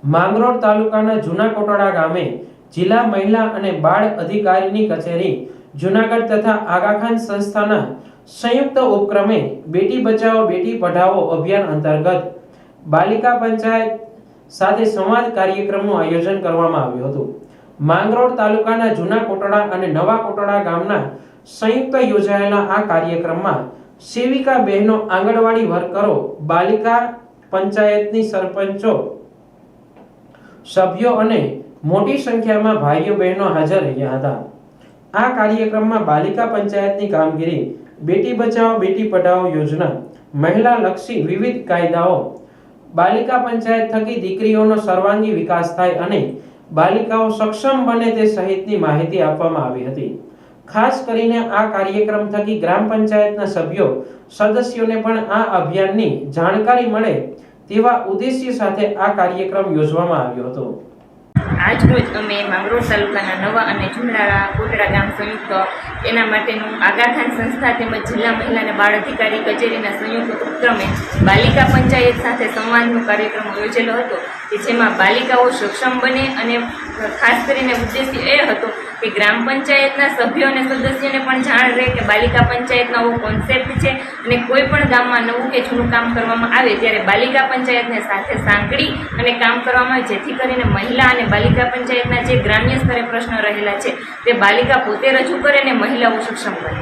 માંગરોળ તાલુકાના જૂના કોટડા ગામે જિલ્લા મહિલા અને બાળ અધિકારીની કચેરી જૂનાગઢ તથા આગાખાન સંસ્થાના સંયુક્ત ઉપક્રમે બેટી બચાવો બેટી પઢાઓ અભિયાન અંતર્ગત બાલિકા પંચાયત સાથે સંવાદ કાર્યક્રમનું આયોજન કરવામાં આવ્યું હતું। માંગરોળ તાલુકાના જૂના કોટડા અને નવા કોટડા ગામના સંયુક્ત યોજાયેલા આ કાર્યક્રમમાં સેવિકા બહેનો, આંગણવાડી વર્કરો, બાલિકા પંચાયતની સરપંચો, સભ્યો અને મોટી સંખ્યામાં ભાઈઓ બહેનો હાજર રહ્યા હતા। આ કાર્યક્રમમાં બાલિકા પંચાયતની કામગીરી, બેટી બચાવો બેટી પઢાઓ યોજના, મહિલા લક્ષી વિવિધ કાયદાઓ, બાલિકા પંચાયત થકી દીકરીઓનો સર્વાંગી વિકાસ થાય અને બાલિકાઓ સક્ષમ બને તે સહિતની માહિતી આપવામાં આવી હતી। ખાસ કરીને આ કાર્યક્રમ થકી ગ્રામ પંચાયતના સભ્યો સદસ્યોને પણ આ અભિયાનની જાણકારી મળે તેવા ઉદ્દેશ્ય સાથે આ કાર્યક્રમ યોજવામાં આવ્યો હતો। આજ રોજ અમે માંગરોળ તાલુકાના નવા અને જૂના કોટડા ગામ સંયુક્ત એના માટેનું આગાખાન સંસ્થા તેમજ જિલ્લા મહિલા અને બાળ અધિકારી કચેરીના સંયુક્ત ઉપક્રમે બાલિકા પંચાયત સાથે સંવાદનો કાર્યક્રમ યોજેલો હતો કે જેમાં બાલિકાઓ સક્ષમ બને અને ખાસ કરીને ઉદ્દેશ્ય એ હતો કે ગ્રામ પંચાયતના સભ્યો અને સદસ્યોને પણ જાણ રહે કે બાલિકા પંચાયતનો આવો કોન્સેપ્ટ છે અને કોઈ પણ ગામમાં નવું કે જૂનું કામ કરવામાં આવે ત્યારે બાલિકા પંચાયતને સાથે સાંકળી અને કામ કરવામાં આવે, જેથી કરીને મહિલા અને બાલિકા પંચાયતના જે ગ્રામ્ય સ્તરે પ્રશ્નો રહેલા છે તે બાલિકા પોતે રજૂ કરે અને મહિલાઓ સક્ષમ બને।